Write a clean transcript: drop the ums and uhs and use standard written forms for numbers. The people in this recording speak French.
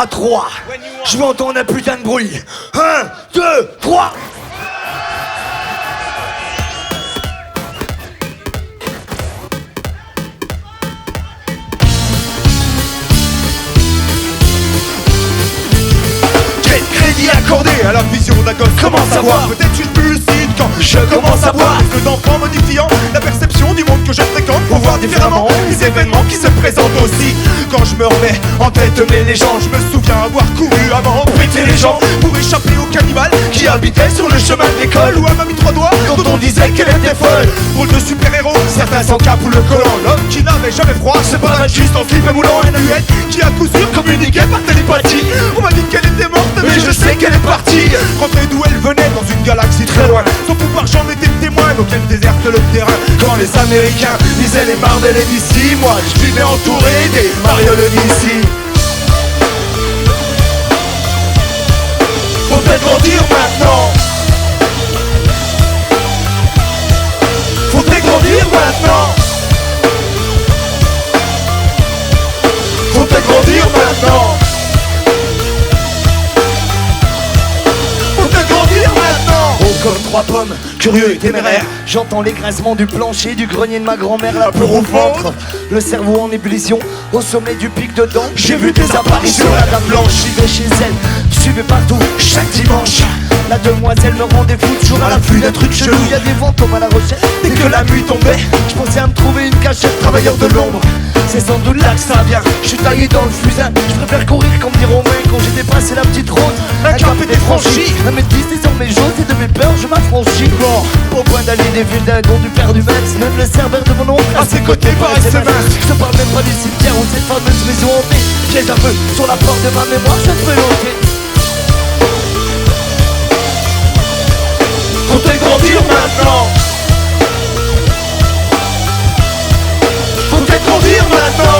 À 3, je veux entendre un putain de bruit. 1, 2, 3. Quel crédit accordé à la vision d'un gosse? Comment savoir? Peut-être suis-je plus lucide quand je commence à voir que d'enfants modifiant la perception du monde que je fréquente pour voir différemment les événements qui se présentent aussi. Quand je me remets en tête mes légendes, je me souviens avoir couru à m'en péter les jambes pour échapper au cannibale qui habitait sur le chemin de l'école, ou à Mamie Trois Doigts dont on disait qu'elle était folle. Rôle de super-héros, certains sans cap ou le collant, l'homme qui n'avait jamais froid, c'est pas juste en slip et moulant une huette qui à coup sûr communiquait par télépathie. On m'a dit qu'elle était morte, mais je sais qu'elle est partie. Rentrée d'où elle venait, dans une galaxie très loin. Son pouvoir j'en étais le témoin, donc elle déserte le terrain. Quand les Américains lisaient les Marvel et DC, moi je vivais entouré des marionnettes d'ici. Faut peut-être grandir maintenant. Faut peut-être grandir maintenant. Faut peut-être grandir maintenant. Faut peut-être grandir maintenant. Haut comme 3 pommes, curieux et téméraire. J'entends les grincements du plancher, du grenier de ma grand-mère, la peur au ventre, le cerveau en ébullition, au sommet du pic de dents. J'ai vu des apparitions, la dame blanche, je vais chez elle, suivais partout, chaque dimanche. La demoiselle me rendait fou, toujours à l'affût d'un truc chelou. Y'a des fantômes à la recherche, dès que la nuit tombait, je pensais à me trouver une cachette, travailleur de l'ombre. C'est sans doute là que ça vient, je suis taillé dans le fusain. Je préfère courir comme des Romains quand j'ai dépassé la petite route. Un cap était franchi, la maîtrise désormais j'ose et de mes peurs je m'affranchis. Bon, au point d'aller des villes d'un don du père du Metz, même le serveur de mon oncle à ses côtés paraissait mince. Je te parle même pas du cimetière ou cette fameuse maison hantée. Piège un peu sur la porte de ma mémoire, je peux l'ôter. Faut peut-être grandir maintenant. Faut peut-être grandir maintenant.